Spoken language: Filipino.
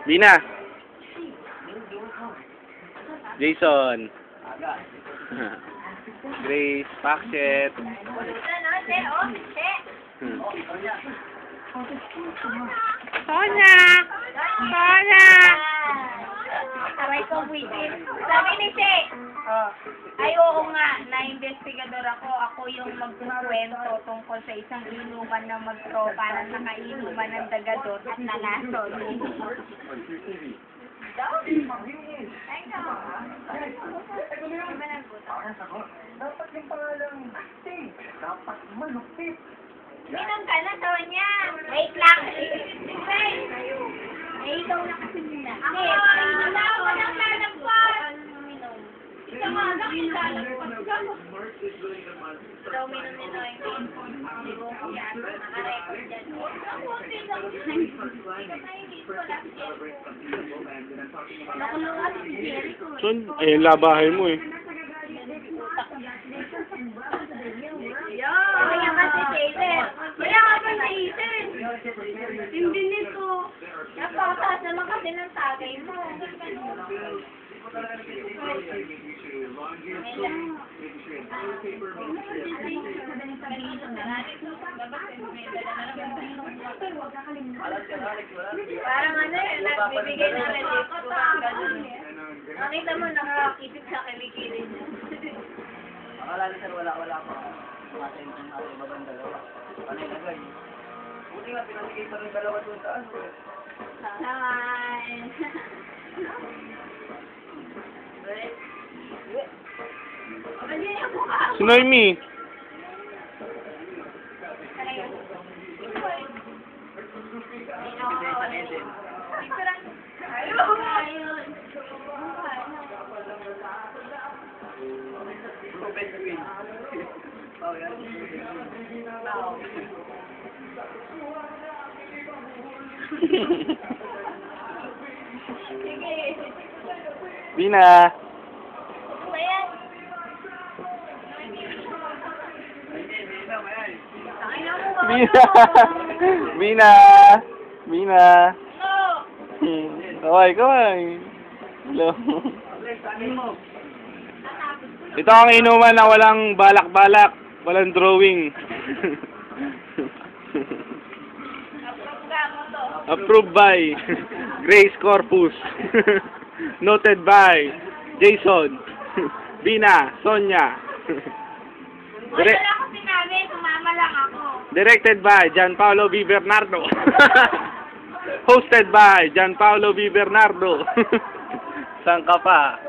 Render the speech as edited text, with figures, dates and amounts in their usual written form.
Bina. Jason. Grace, Paxet. Sonia! Sonia! Sabay ko buwitin. Sabi ni Che, ay oo nga, na-investigador ako. Ako yung magkukwento tungkol sa isang inuman na magtropa na nakainuman ng dagadot at nalason. Dapat yung pangalang Ting. Dapat malupit. Minom ka na, Sonia. Wait lang. Wait. Eh, ikaw na kasi muna. Ako, wala ako nang lalagpas. Ikaw nga, bakit lalagpas? Ikaw, minom nila yung sigong yan. Nakarecord dyan. Ako, okay lang. Ikaw na yung hit ko lang. Nakulungan si Jericho. Son, ayun labahay mo eh. Kaya ka si Jason. Kaya ka ba si Jason? Hindi nito. Napakataas naman kasi ng tagay mo. Parang ano eh, nagbibigay ng relief ko. Nakita mo, nakakitip sa kilikilin niya. Akala ni sir, wala pa. Kumasin ang ating babang dalawa. Ano yung nagay? Buti nga, pinamigay pa rin dalawa doon sa ano. Hi! Si Noemi. Bina. Bina. Bina. Bina. Okay, kaway. Hello. Ito ang inuman na walang balak-balak, walang drawing. Approved by Grace Corpus. Noted by Jason, Bina, Sonia. Wala ako sinabi, sumama lang ako. Directed by Gianpaolo V. Bernardo. Hosted by Gianpaolo V. Bernardo. Saan ka pa?